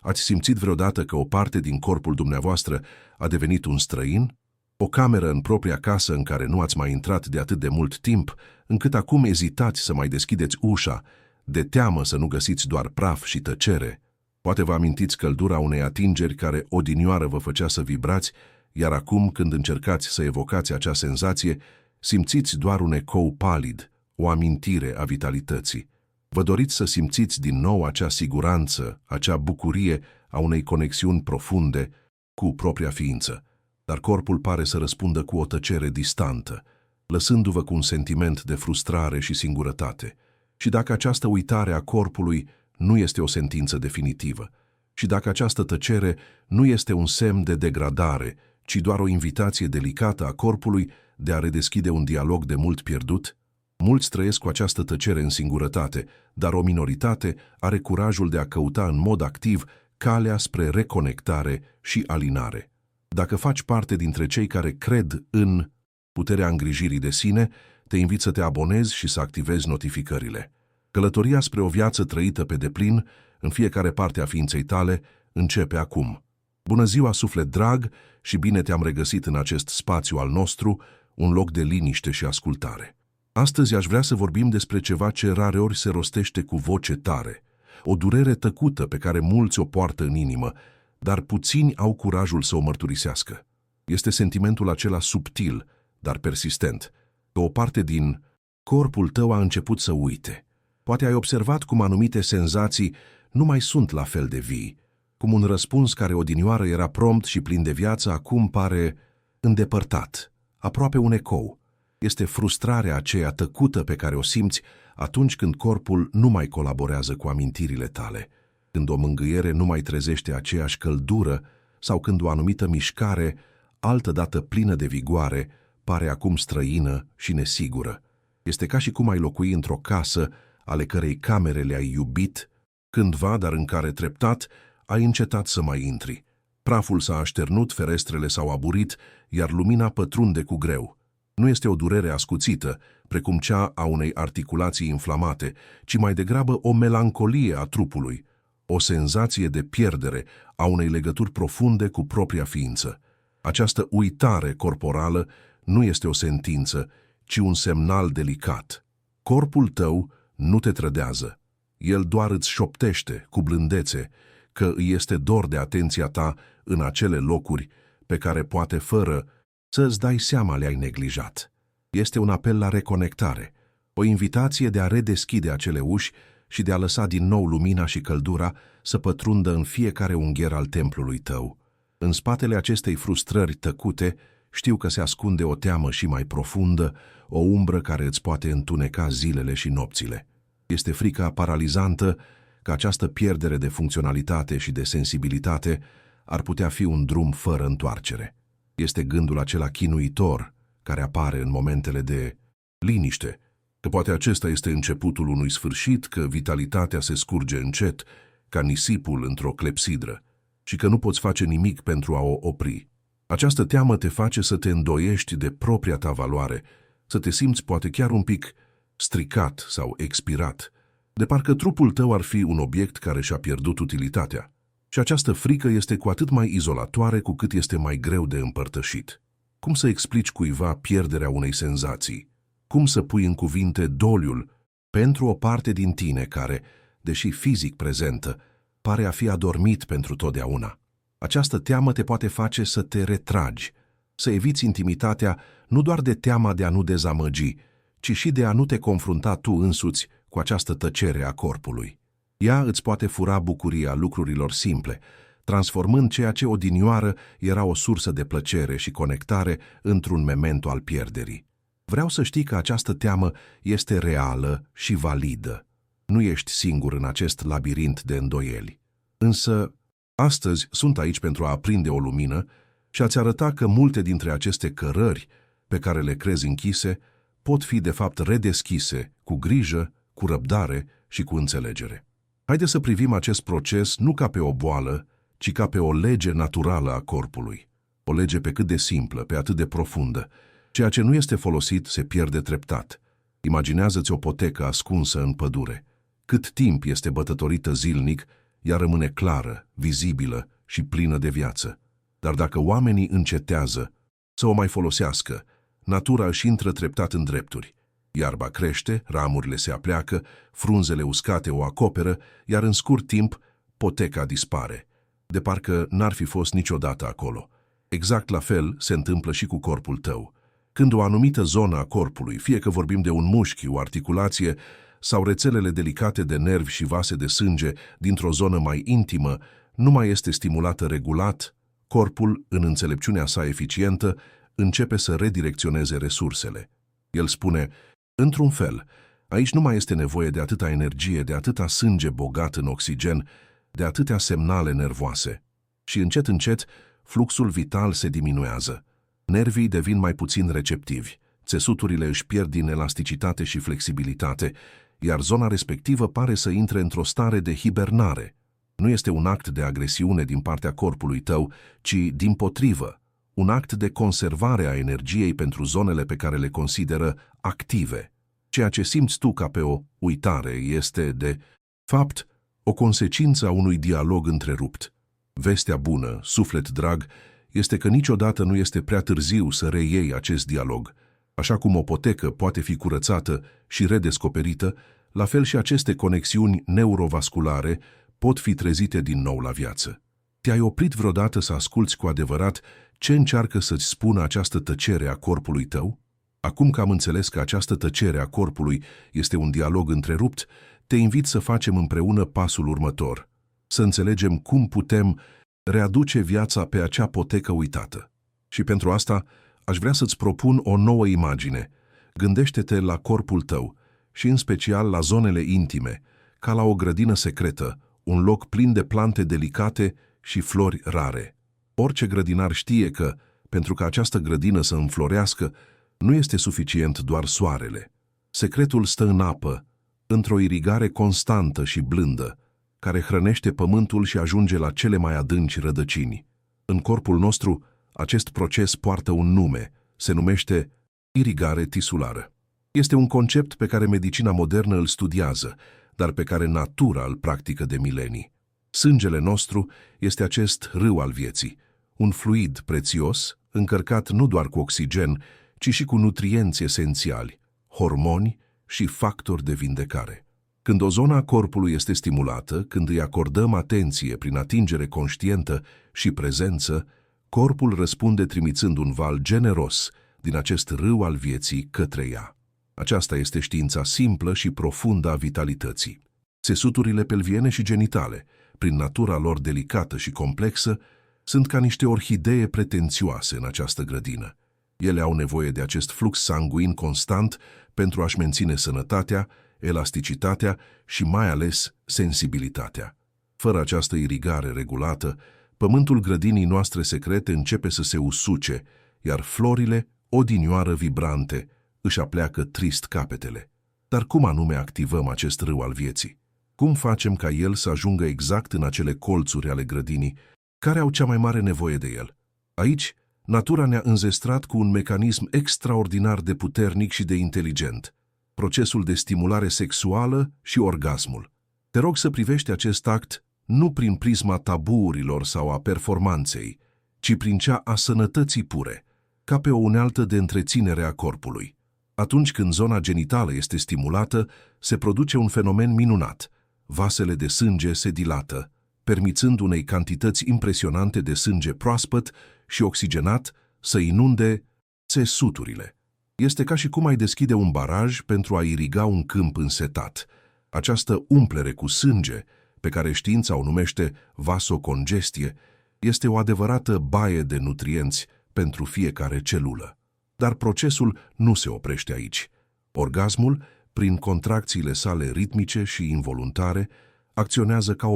Ați simțit vreodată că o parte din corpul dumneavoastră a devenit un străin? O cameră în propria casă în care nu ați mai intrat de atât de mult timp, încât acum ezitați să mai deschideți ușa, de teamă să nu găsiți doar praf și tăcere. Poate vă amintiți căldura unei atingeri care odinioară vă făcea să vibrați, iar acum, când încercați să evocați acea senzație, simțiți doar un ecou palid, o amintire a vitalității. Vă doriți să simțiți din nou acea siguranță, acea bucurie a unei conexiuni profunde cu propria ființă, dar corpul pare să răspundă cu o tăcere distantă, lăsându-vă cu un sentiment de frustrare și singurătate. Și dacă această uitare a corpului nu este o sentință definitivă, și dacă această tăcere nu este un semn de degradare, ci doar o invitație delicată a corpului de a redeschide un dialog de mult pierdut, mulți trăiesc cu această tăcere în singurătate, dar o minoritate are curajul de a căuta în mod activ calea spre reconectare și alinare. Dacă faci parte dintre cei care cred în puterea îngrijirii de sine, te invit să te abonezi și să activezi notificările. Călătoria spre o viață trăită pe deplin, în fiecare parte a ființei tale, începe acum. Bună ziua, suflet drag, și bine te-am regăsit în acest spațiu al nostru, un loc de liniște și ascultare. Astăzi aș vrea să vorbim despre ceva ce rareori se rostește cu voce tare, o durere tăcută pe care mulți o poartă în inimă, dar puțini au curajul să o mărturisească. Este sentimentul acela subtil, dar persistent, că o parte din corpul tău a început să uite. Poate ai observat cum anumite senzații nu mai sunt la fel de vii, cum un răspuns care odinioară era prompt și plin de viață acum pare îndepărtat, aproape un ecou. Este frustrarea aceea tăcută pe care o simți atunci când corpul nu mai colaborează cu amintirile tale, când o mângâiere nu mai trezește aceeași căldură sau când o anumită mișcare, altădată plină de vigoare, pare acum străină și nesigură. Este ca și cum ai locui într-o casă ale cărei camere le-ai iubit cândva, dar în care treptat ai încetat să mai intri. Praful s-a așternut, ferestrele s-au aburit, iar lumina pătrunde cu greu. Nu este o durere ascuțită, precum cea a unei articulații inflamate, ci mai degrabă o melancolie a trupului, o senzație de pierdere a unei legături profunde cu propria ființă. Această uitare corporală nu este o sentință, ci un semnal delicat. Corpul tău nu te trădează. El doar îți șoptește, cu blândețe, că îi este dor de atenția ta în acele locuri pe care poate fără să-ți dai seama le-ai neglijat. Este un apel la reconectare, o invitație de a redeschide acele uși și de a lăsa din nou lumina și căldura să pătrundă în fiecare ungher al templului tău. În spatele acestei frustrări tăcute, știu că se ascunde o teamă și mai profundă, o umbră care îți poate întuneca zilele și nopțile. Este frica paralizantă că această pierdere de funcționalitate și de sensibilitate ar putea fi un drum fără întoarcere. Este gândul acela chinuitor care apare în momentele de liniște, că poate acesta este începutul unui sfârșit, că vitalitatea se scurge încet, ca nisipul într-o clepsidră, și că nu poți face nimic pentru a o opri. Această teamă te face să te îndoiești de propria ta valoare, să te simți poate chiar un pic stricat sau expirat, de parcă trupul tău ar fi un obiect care și-a pierdut utilitatea. Și această frică este cu atât mai izolatoare cu cât este mai greu de împărtășit. Cum să explici cuiva pierderea unei senzații? Cum să pui în cuvinte doliul pentru o parte din tine care, deși fizic prezentă, pare a fi adormit pentru totdeauna? Această teamă te poate face să te retragi, să eviți intimitatea nu doar de teama de a nu dezamăgi, ci și de a nu te confrunta tu însuți cu această tăcere a corpului. Ea îți poate fura bucuria lucrurilor simple, transformând ceea ce odinioară era o sursă de plăcere și conectare într-un memento al pierderii. Vreau să știi că această teamă este reală și validă. Nu ești singur în acest labirint de îndoieli. Însă, astăzi sunt aici pentru a aprinde o lumină și a-ți arăta că multe dintre aceste cărări pe care le crezi închise pot fi de fapt redeschise cu grijă, cu răbdare și cu înțelegere. Haide să privim acest proces nu ca pe o boală, ci ca pe o lege naturală a corpului. O lege pe cât de simplă, pe atât de profundă. Ceea ce nu este folosit se pierde treptat. Imaginează-ți o potecă ascunsă în pădure. Cât timp este bătătorită zilnic, ea rămâne clară, vizibilă și plină de viață. Dar dacă oamenii încetează să o mai folosească, natura își intră treptat în drepturi. Iarba crește, ramurile se apleacă, frunzele uscate o acoperă, iar în scurt timp, poteca dispare, de parcă n-ar fi fost niciodată acolo. Exact la fel se întâmplă și cu corpul tău. Când o anumită zonă a corpului, fie că vorbim de un mușchi, o articulație sau rețelele delicate de nervi și vase de sânge dintr-o zonă mai intimă, nu mai este stimulată regulat, corpul, în înțelepciunea sa eficientă, începe să redirecționeze resursele. El spune, într-un fel, aici nu mai este nevoie de atâta energie, de atâta sânge bogat în oxigen, de atâtea semnale nervoase. Și încet, încet, fluxul vital se diminuează. Nervii devin mai puțin receptivi, țesuturile își pierd din elasticitate și flexibilitate, iar zona respectivă pare să intre într-o stare de hibernare. Nu este un act de agresiune din partea corpului tău, ci, dimpotrivă, un act de conservare a energiei pentru zonele pe care le consideră active. Ceea ce simți tu ca pe o uitare este, de fapt, o consecință a unui dialog întrerupt. Vestea bună, suflet drag, este că niciodată nu este prea târziu să reiei acest dialog. Așa cum o potecă poate fi curățată și redescoperită, la fel și aceste conexiuni neurovasculare pot fi trezite din nou la viață. Te-ai oprit vreodată să asculți cu adevărat ce încearcă să-ți spună această tăcere a corpului tău? Acum că am înțeles că această tăcere a corpului este un dialog întrerupt, te invit să facem împreună pasul următor, să înțelegem cum putem readuce viața pe acea potecă uitată. Și pentru asta aș vrea să-ți propun o nouă imagine. Gândește-te la corpul tău și în special la zonele intime, ca la o grădină secretă, un loc plin de plante delicate și flori rare. Orice grădinar știe că, pentru ca această grădină să înflorească, nu este suficient doar soarele. Secretul stă în apă, într-o irigare constantă și blândă, care hrănește pământul și ajunge la cele mai adânci rădăcini. În corpul nostru, acest proces poartă un nume, se numește irigare tisulară. Este un concept pe care medicina modernă îl studiază, dar pe care natura îl practică de milenii. Sângele nostru este acest râu al vieții, un fluid prețios, încărcat nu doar cu oxigen, ci și cu nutrienți esențiali, hormoni și factori de vindecare. Când o zonă a corpului este stimulată, când îi acordăm atenție prin atingere conștientă și prezență, corpul răspunde trimițând un val generos din acest râu al vieții către ea. Aceasta este știința simplă și profundă a vitalității. Țesuturile pelviene și genitale, prin natura lor delicată și complexă, sunt ca niște orhidee pretențioase în această grădină. Ele au nevoie de acest flux sanguin constant pentru a-și menține sănătatea, elasticitatea și mai ales sensibilitatea. Fără această irigare regulată, pământul grădinii noastre secrete începe să se usuce, iar florile, odinioară vibrante, își apleacă trist capetele. Dar cum anume activăm acest râu al vieții? Cum facem ca el să ajungă exact în acele colțuri ale grădinii care au cea mai mare nevoie de el? Aici, natura ne-a înzestrat cu un mecanism extraordinar de puternic și de inteligent, procesul de stimulare sexuală și orgasmul. Te rog să privești acest act nu prin prisma tabuurilor sau a performanței, ci prin cea a sănătății pure, ca pe o unealtă de întreținere a corpului. Atunci când zona genitală este stimulată, se produce un fenomen minunat. Vasele de sânge se dilată, permițând unei cantități impresionante de sânge proaspăt și oxigenat să inunde țesuturile. Este ca și cum ai deschide un baraj pentru a iriga un câmp însetat. Această umplere cu sânge, pe care știința o numește vasocongestie, este o adevărată baie de nutrienți pentru fiecare celulă. Dar procesul nu se oprește aici. Orgasmul, prin contracțiile sale ritmice și involuntare, acționează ca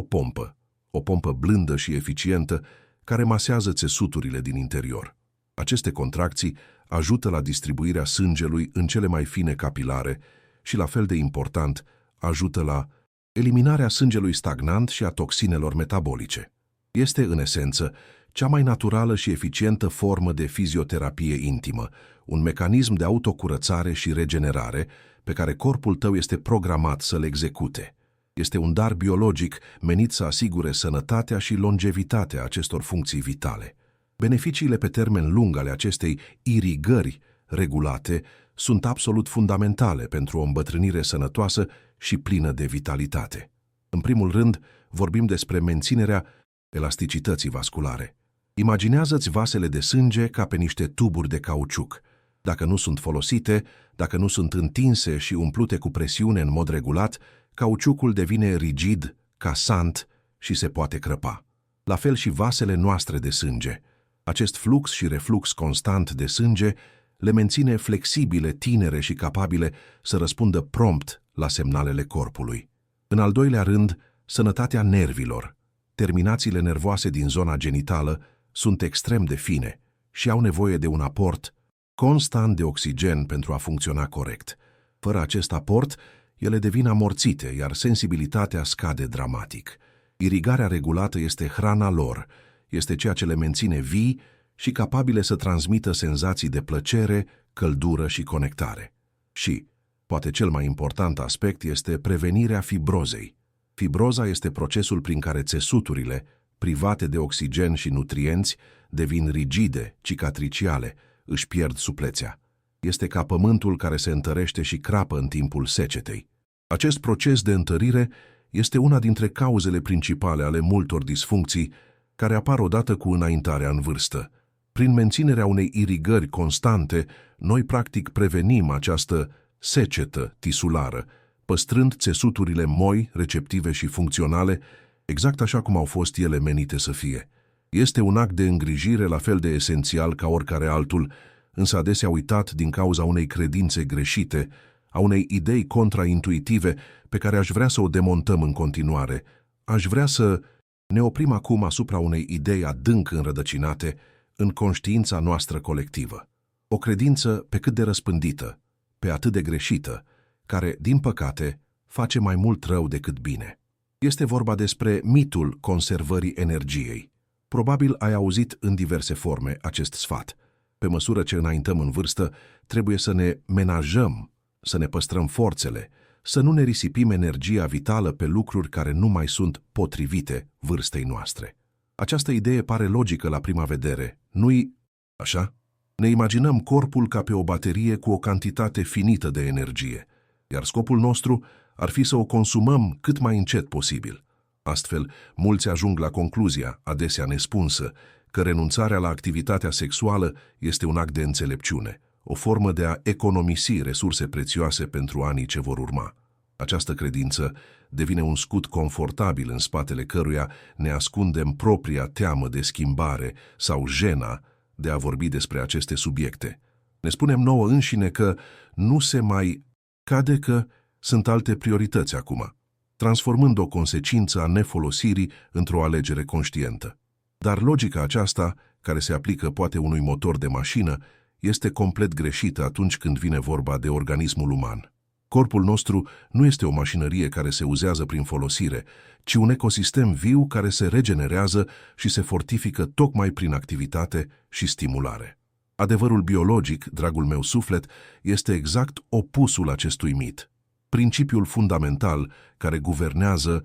o pompă blândă și eficientă care masează țesuturile din interior. Aceste contracții ajută la distribuirea sângelui în cele mai fine capilare și, la fel de important, ajută la eliminarea sângelui stagnant și a toxinelor metabolice. Este, în esență, cea mai naturală și eficientă formă de fizioterapie intimă, un mecanism de autocurățare și regenerare pe care corpul tău este programat să-l execute. Este un dar biologic menit să asigure sănătatea și longevitatea acestor funcții vitale. Beneficiile pe termen lung ale acestei irigări regulate sunt absolut fundamentale pentru o îmbătrânire sănătoasă și plină de vitalitate. În primul rând, vorbim despre menținerea elasticității vasculare. Imaginează-ți vasele de sânge ca pe niște tuburi de cauciuc. Dacă nu sunt folosite, dacă nu sunt întinse și umplute cu presiune în mod regulat, cauciucul devine rigid, casant și se poate crăpa. La fel și vasele noastre de sânge. Acest flux și reflux constant de sânge le menține flexibile, tinere și capabile să răspundă prompt la semnalele corpului. În al doilea rând, sănătatea nervilor. Terminațiile nervoase din zona genitală sunt extrem de fine și au nevoie de un aport constant de oxigen pentru a funcționa corect. Fără acest aport, ele devin amorțite, iar sensibilitatea scade dramatic. Irigarea regulată este hrana lor, este ceea ce le menține vii și capabile să transmită senzații de plăcere, căldură și conectare. Și, poate cel mai important aspect este prevenirea fibrozei. Fibroza este procesul prin care țesuturile, private de oxigen și nutrienți, devin rigide, cicatriciale, își pierd suplețea. Este ca pământul care se întărește și crapă în timpul secetei. Acest proces de întărire este una dintre cauzele principale ale multor disfuncții care apar odată cu înaintarea în vârstă. Prin menținerea unei irigări constante, noi practic prevenim această secetă tisulară, păstrând țesuturile moi, receptive și funcționale, exact așa cum au fost ele menite să fie. Este un act de îngrijire la fel de esențial ca oricare altul, însă adesea uitat din cauza unei credințe greșite, a unei idei contraintuitive pe care aș vrea să o demontăm în continuare. Aș vrea să ne oprim acum asupra unei idei adânc înrădăcinate în conștiința noastră colectivă. O credință pe cât de răspândită, pe atât de greșită, care, din păcate, face mai mult rău decât bine. Este vorba despre mitul conservării energiei. Probabil ai auzit în diverse forme acest sfat. Pe măsură ce înaintăm în vârstă, trebuie să ne menajăm, să ne păstrăm forțele, să nu ne risipim energia vitală pe lucruri care nu mai sunt potrivite vârstei noastre. Această idee pare logică la prima vedere, nu-i așa? Ne imaginăm corpul ca pe o baterie cu o cantitate finită de energie, iar scopul nostru ar fi să o consumăm cât mai încet posibil. Astfel, mulți ajung la concluzia, adesea nespunsă, că renunțarea la activitatea sexuală este un act de înțelepciune, o formă de a economisi resurse prețioase pentru anii ce vor urma. Această credință devine un scut confortabil în spatele căruia ne ascundem propria teamă de schimbare sau jena de a vorbi despre aceste subiecte. Ne spunem nouă înșine că nu se mai cade, că sunt alte priorități acum, transformând o consecință a nefolosirii într-o alegere conștientă. Dar logica aceasta, care se aplică poate unui motor de mașină, este complet greșită atunci când vine vorba de organismul uman. Corpul nostru nu este o mașinărie care se uzează prin folosire, ci un ecosistem viu care se regenerează și se fortifică tocmai prin activitate și stimulare. Adevărul biologic, dragul meu suflet, este exact opusul acestui mit. Principiul fundamental care guvernează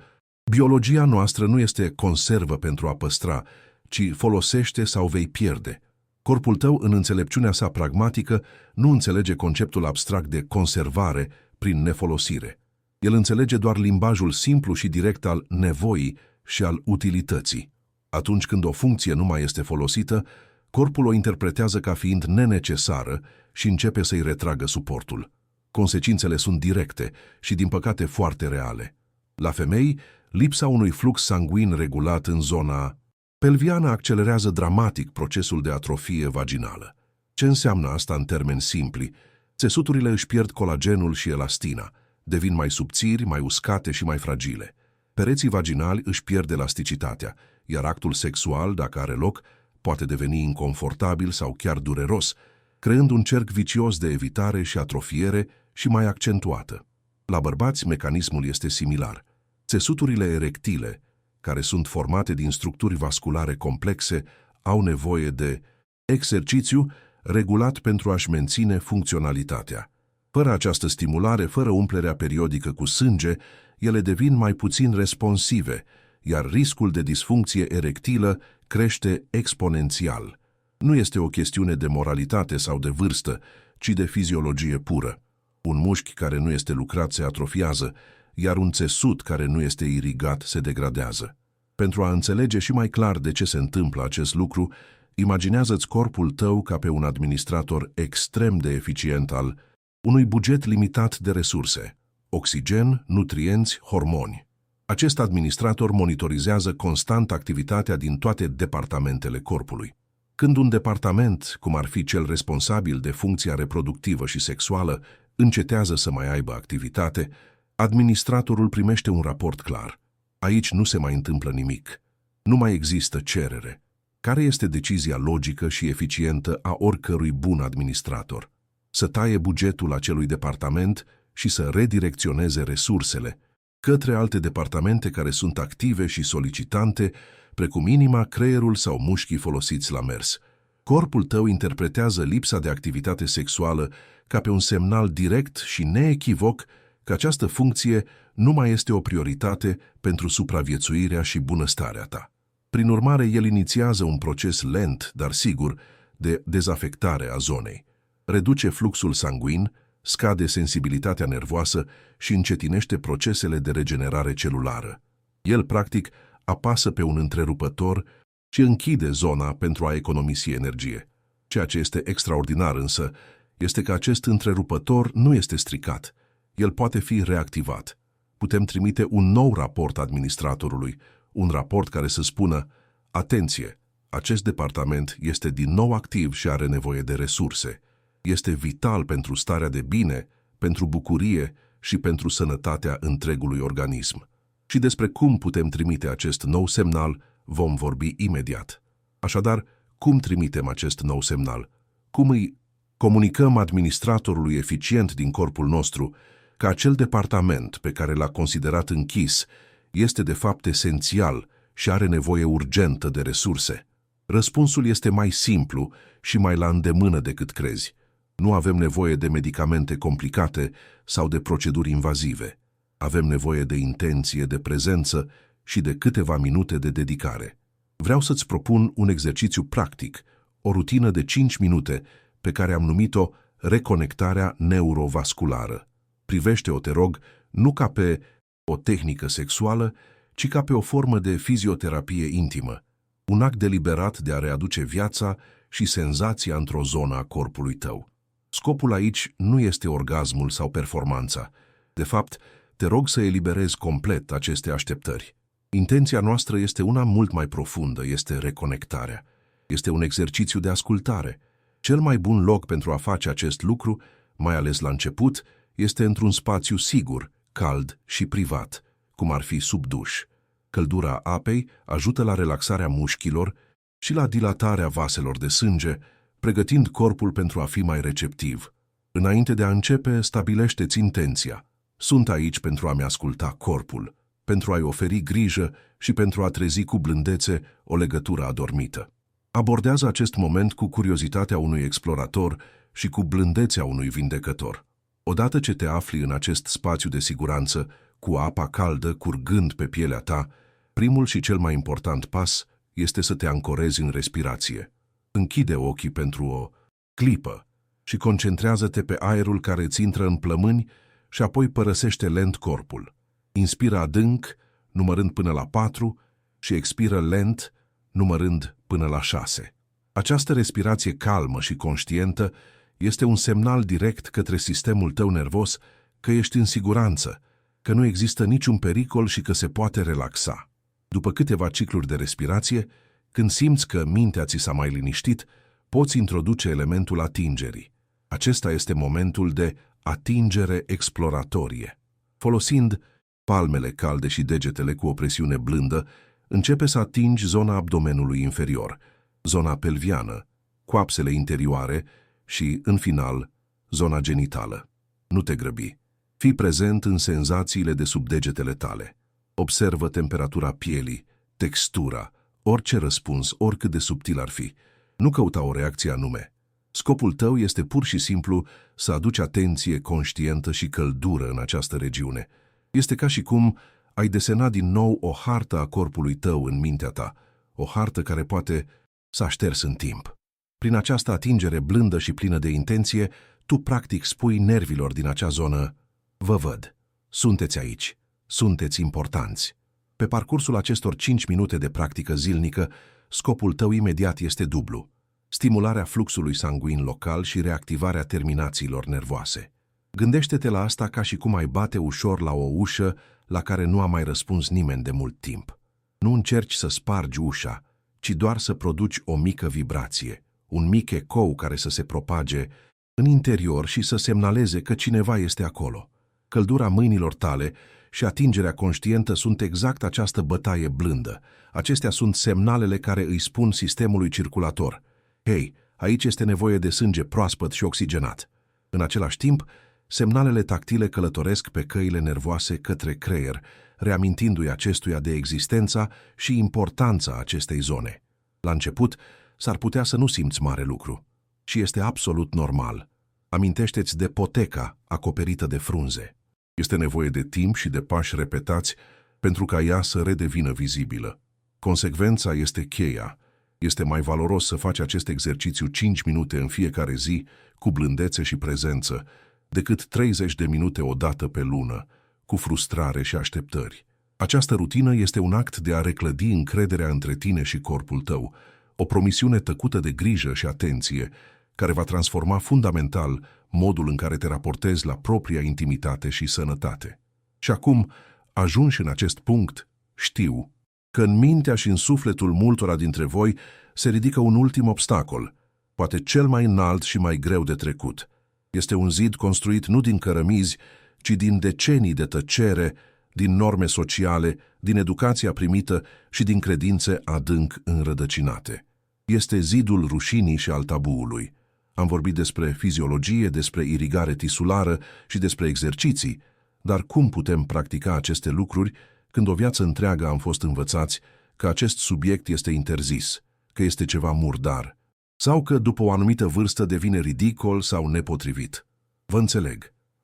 biologia noastră nu este conservă pentru a păstra, ci folosește sau vei pierde. Corpul tău, în înțelepciunea sa pragmatică, nu înțelege conceptul abstract de conservare prin nefolosire. El înțelege doar limbajul simplu și direct al nevoii și al utilității. Atunci când o funcție nu mai este folosită, corpul o interpretează ca fiind nenecesară și începe să-i retragă suportul. Consecințele sunt directe și, din păcate, foarte reale. La femei, lipsa unui flux sanguin regulat în zona pelviană accelerează dramatic procesul de atrofie vaginală. Ce înseamnă asta în termeni simpli? Țesuturile își pierd colagenul și elastina, devin mai subțiri, mai uscate și mai fragile. Pereții vaginali își pierd elasticitatea, iar actul sexual, dacă are loc, poate deveni inconfortabil sau chiar dureros, creând un cerc vicios de evitare și atrofiere și mai accentuată. La bărbați, mecanismul este similar. Țesuturile erectile, care sunt formate din structuri vasculare complexe, au nevoie de exercițiu regulat pentru a-și menține funcționalitatea. Fără această stimulare, fără umplerea periodică cu sânge, ele devin mai puțin responsive, iar riscul de disfuncție erectilă crește exponențial. Nu este o chestiune de moralitate sau de vârstă, ci de fiziologie pură. Un mușchi care nu este lucrat se atrofiază, iar un țesut care nu este irigat se degradează. Pentru a înțelege și mai clar de ce se întâmplă acest lucru, imaginează-ți corpul tău ca pe un administrator extrem de eficient al unui buget limitat de resurse: oxigen, nutrienți, hormoni. Acest administrator monitorizează constant activitatea din toate departamentele corpului. Când un departament, cum ar fi cel responsabil de funcția reproductivă și sexuală, încetează să mai aibă activitate, administratorul primește un raport clar. Aici nu se mai întâmplă nimic. Nu mai există cerere. Care este decizia logică și eficientă a oricărui bun administrator? Să taie bugetul acelui departament și să redirecționeze resursele către alte departamente care sunt active și solicitante, precum inima, creierul sau mușchii folosiți la mers. Corpul tău interpretează lipsa de activitate sexuală ca pe un semnal direct și neechivoc că această funcție nu mai este o prioritate pentru supraviețuirea și bunăstarea ta. Prin urmare, el inițiază un proces lent, dar sigur, de dezafectare a zonei. Reduce fluxul sanguin, scade sensibilitatea nervoasă și încetinește procesele de regenerare celulară. El, practic, apasă pe un întrerupător și închide zona pentru a economisi energie. Ceea ce este extraordinar însă este că acest întrerupător nu este stricat. El poate fi reactivat. Putem trimite un nou raport administratorului, un raport care să spună: atenție, acest departament este din nou activ și are nevoie de resurse. Este vital pentru starea de bine, pentru bucurie și pentru sănătatea întregului organism. Și despre cum putem trimite acest nou semnal vom vorbi imediat. Așadar, cum trimitem acest nou semnal? Cum îi comunicăm administratorului eficient din corpul nostru că acel departament pe care l-a considerat închis este de fapt esențial și are nevoie urgentă de resurse? Răspunsul este mai simplu și mai la îndemână decât crezi. Nu avem nevoie de medicamente complicate sau de proceduri invazive. Avem nevoie de intenție, de prezență și de câteva minute de dedicare. Vreau să-ți propun un exercițiu practic, o rutină de 5 minute pe care am numit-o reconectarea neurovasculară. Privește-o, te rog, nu ca pe o tehnică sexuală, ci ca pe o formă de fizioterapie intimă, un act deliberat de a readuce viața și senzația într-o zonă a corpului tău. Scopul aici nu este orgasmul sau performanța. De fapt, te rog să eliberezi complet aceste așteptări. Intenția noastră este una mult mai profundă, este reconectarea. Este un exercițiu de ascultare. Cel mai bun loc pentru a face acest lucru, mai ales la început, este într-un spațiu sigur, cald și privat, cum ar fi sub duș. Căldura apei ajută la relaxarea mușchilor și la dilatarea vaselor de sânge, pregătind corpul pentru a fi mai receptiv. Înainte de a începe, stabilește-ți intenția. Sunt aici pentru a-mi asculta corpul, pentru a-i oferi grijă și pentru a trezi cu blândețe o legătură adormită. Abordează acest moment cu curiozitatea unui explorator și cu blândețea unui vindecător. Odată ce te afli în acest spațiu de siguranță, cu apa caldă curgând pe pielea ta, primul și cel mai important pas este să te ancorezi în respirație. Închide ochii pentru o clipă și concentrează-te pe aerul care îți intră în plămâni și apoi părăsește lent corpul. Inspiră adânc, numărând până la 4, și expiră lent, numărând până la 6. Această respirație calmă și conștientă este un semnal direct către sistemul tău nervos că ești în siguranță, că nu există niciun pericol și că se poate relaxa. După câteva cicluri de respirație, când simți că mintea ți s-a mai liniștit, poți introduce elementul atingerii. Acesta este momentul de atingere exploratorie. Folosind palmele calde și degetele cu o presiune blândă, începe să atingi zona abdomenului inferior, zona pelviană, coapsele interioare și, în final, zona genitală. Nu te grăbi. Fii prezent în senzațiile de sub degetele tale. Observă temperatura pielii, textura, orice răspuns, oricât de subtil ar fi. Nu căuta o reacție anume. Scopul tău este pur și simplu să aduci atenție conștientă și căldură în această regiune. Este ca și cum ai desena din nou o hartă a corpului tău în mintea ta, o hartă care poate s-a șters în timp. Prin această atingere blândă și plină de intenție, tu practic spui nervilor din acea zonă: vă văd, sunteți aici, sunteți importanți. Pe parcursul acestor 5 minute de practică zilnică, scopul tău imediat este dublu: stimularea fluxului sanguin local și reactivarea terminațiilor nervoase. Gândește-te la asta ca și cum ai bate ușor la o ușă la care nu a mai răspuns nimeni de mult timp. Nu încerci să spargi ușa, ci doar să produci o mică vibrație, un mic ecou care să se propage în interior și să semnaleze că cineva este acolo. Căldura mâinilor tale și atingerea conștientă sunt exact această bătaie blândă. Acestea sunt semnalele care îi spun sistemului circulator: hei, aici este nevoie de sânge proaspăt și oxigenat. În același timp, semnalele tactile călătoresc pe căile nervoase către creier, reamintindu-i acestuia de existența și importanța acestei zone. La început, s-ar putea să nu simți mare lucru. Și este absolut normal. Amintește-ți de poteca acoperită de frunze. Este nevoie de timp și de pași repetați pentru ca ea să redevină vizibilă. Consecvența este cheia. Este mai valoros să faci acest exercițiu 5 minute în fiecare zi, cu blândețe și prezență, decât 30 de minute o dată pe lună, cu frustrare și așteptări. Această rutină este un act de a reclădi încrederea între tine și corpul tău, o promisiune tăcută de grijă și atenție, care va transforma fundamental modul în care te raportezi la propria intimitate și sănătate. Și acum, ajunși în acest punct, știu că în mintea și în sufletul multora dintre voi se ridică un ultim obstacol, poate cel mai înalt și mai greu de trecut. Este un zid construit nu din cărămizi, ci din decenii de tăcere, din norme sociale, din educația primită și din credințe adânc înrădăcinate. Este zidul rușinii și al tabuului. Am vorbit despre fiziologie, despre irigare tisulară și despre exerciții, dar cum putem practica aceste lucruri când o viață întreagă am fost învățați că acest subiect este interzis, că este ceva murdar, sau că după o anumită vârstă devine ridicol sau nepotrivit?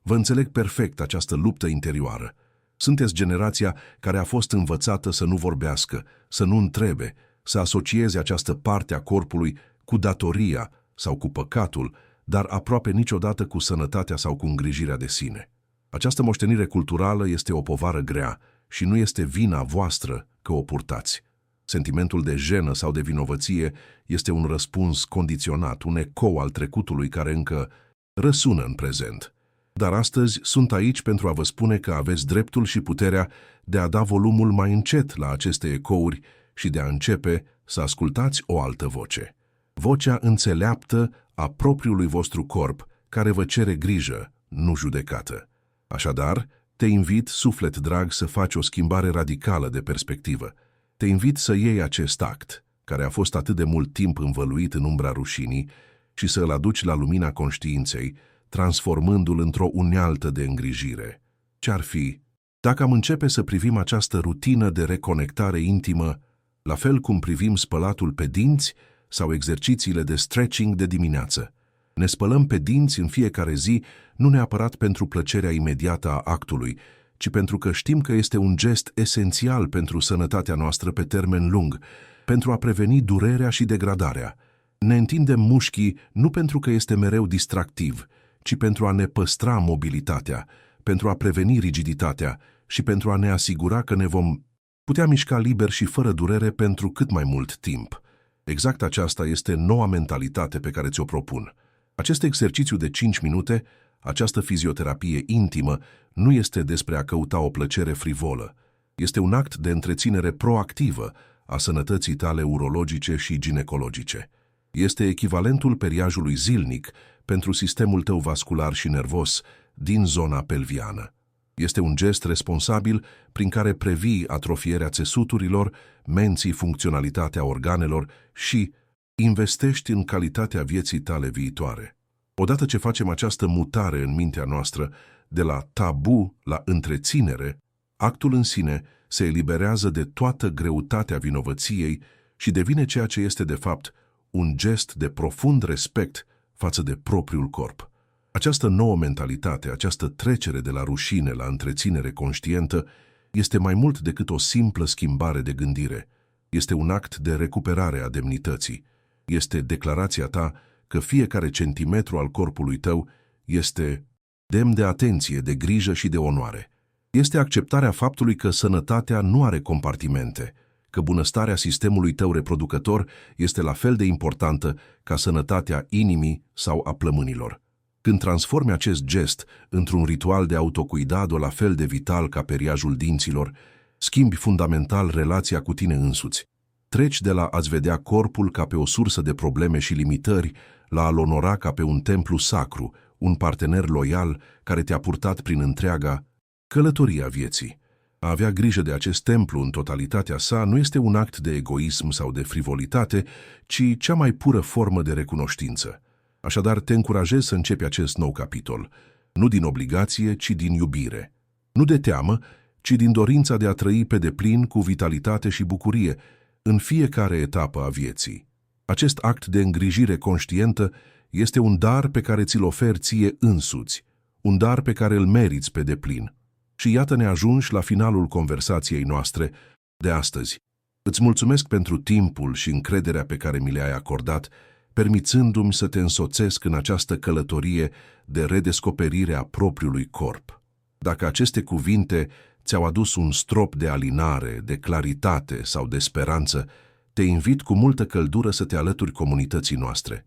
Vă înțeleg perfect această luptă interioară. Sunteți generația care a fost învățată să nu vorbească, să nu întrebe, să asocieze această parte a corpului cu datoria sau cu păcatul, dar aproape niciodată cu sănătatea sau cu îngrijirea de sine. Această moștenire culturală este o povară grea și nu este vina voastră că o purtați. Sentimentul de jenă sau de vinovăție este un răspuns condiționat, un ecou al trecutului care încă răsună în prezent. Dar astăzi sunt aici pentru a vă spune că aveți dreptul și puterea de a da volumul mai încet la aceste ecouri și de a începe să ascultați o altă voce. Vocea înțeleaptă a propriului vostru corp, care vă cere grijă, nu judecată. Așadar, te invit, suflet drag, să faci o schimbare radicală de perspectivă. Te invit să iei acest act, care a fost atât de mult timp învăluit în umbra rușinii, și să îl aduci la lumina conștiinței, transformându-l într-o unealtă de îngrijire. Ce-ar fi dacă am începe să privim această rutină de reconectare intimă, la fel cum privim spălatul pe dinți sau exercițiile de stretching de dimineață? Ne spălăm pe dinți în fiecare zi, nu neapărat pentru plăcerea imediată a actului, ci pentru că știm că este un gest esențial pentru sănătatea noastră pe termen lung, pentru a preveni durerea și degradarea. Ne întindem mușchii nu pentru că este mereu distractiv, ci pentru a ne păstra mobilitatea, pentru a preveni rigiditatea și pentru a ne asigura că ne vom putea mișca liber și fără durere pentru cât mai mult timp. Exact aceasta este noua mentalitate pe care ți-o propun. Acest exercițiu de 5 minute, această fizioterapie intimă, nu este despre a căuta o plăcere frivolă. Este un act de întreținere proactivă a sănătății tale urologice și ginecologice. Este echivalentul periajului zilnic pentru sistemul tău vascular și nervos din zona pelviană. Este un gest responsabil prin care previi atrofierea țesuturilor, menții funcționalitatea organelor și investești în calitatea vieții tale viitoare. Odată ce facem această mutare în mintea noastră, de la tabu la întreținere, actul în sine se eliberează de toată greutatea vinovăției și devine ceea ce este de fapt un gest de profund respect față de propriul corp. Această nouă mentalitate, această trecere de la rușine la întreținere conștientă, este mai mult decât o simplă schimbare de gândire. Este un act de recuperare a demnității. Este declarația ta că fiecare centimetru al corpului tău este demn de atenție, de grijă și de onoare. Este acceptarea faptului că sănătatea nu are compartimente, că bunăstarea sistemului tău reproducător este la fel de importantă ca sănătatea inimii sau a plămânilor. Când transformi acest gest într-un ritual de autocuidado la fel de vital ca periajul dinților, schimbi fundamental relația cu tine însuți. Treci de la a-ți vedea corpul ca pe o sursă de probleme și limitări, la a-l onora ca pe un templu sacru, un partener loial care te-a purtat prin întreaga călătorie a vieții. A avea grijă de acest templu în totalitatea sa nu este un act de egoism sau de frivolitate, ci cea mai pură formă de recunoștință. Așadar, te încurajez să începi acest nou capitol, nu din obligație, ci din iubire. Nu de teamă, ci din dorința de a trăi pe deplin cu vitalitate și bucurie în fiecare etapă a vieții. Acest act de îngrijire conștientă este un dar pe care ți-l oferi ție însuți, un dar pe care îl meriți pe deplin. Și iată-ne ajunși la finalul conversației noastre de astăzi. Îți mulțumesc pentru timpul și încrederea pe care mi le-ai acordat, permițându-mi să te însoțesc în această călătorie de redescoperire a propriului corp. Dacă aceste cuvinte ți-au adus un strop de alinare, de claritate sau de speranță, te invit cu multă căldură să te alături comunității noastre.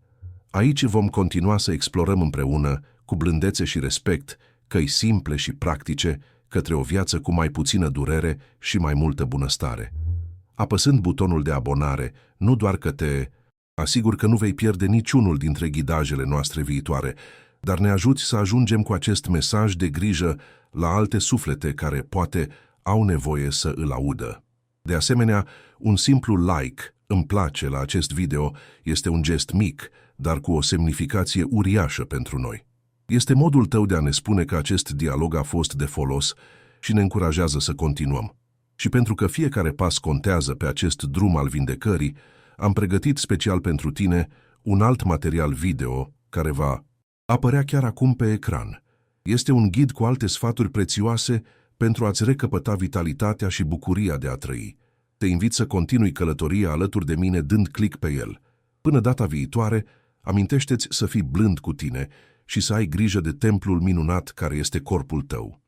Aici vom continua să explorăm împreună, cu blândețe și respect, căi simple și practice, către o viață cu mai puțină durere și mai multă bunăstare. Apăsând butonul de abonare, nu doar că te asigur că nu vei pierde niciunul dintre ghidajele noastre viitoare, dar ne ajuți să ajungem cu acest mesaj de grijă la alte suflete care poate au nevoie să îl audă. De asemenea, un simplu like, îmi place, la acest video este un gest mic, dar cu o semnificație uriașă pentru noi. Este modul tău de a ne spune că acest dialog a fost de folos și ne încurajează să continuăm. Și pentru că fiecare pas contează pe acest drum al vindecării, am pregătit special pentru tine un alt material video care va apărea chiar acum pe ecran. Este un ghid cu alte sfaturi prețioase pentru a-ți recăpăta vitalitatea și bucuria de a trăi. Te invit să continui călătoria alături de mine dând click pe el. Până data viitoare, amintește-ți să fii blând cu tine și să ai grijă de templul minunat care este corpul tău.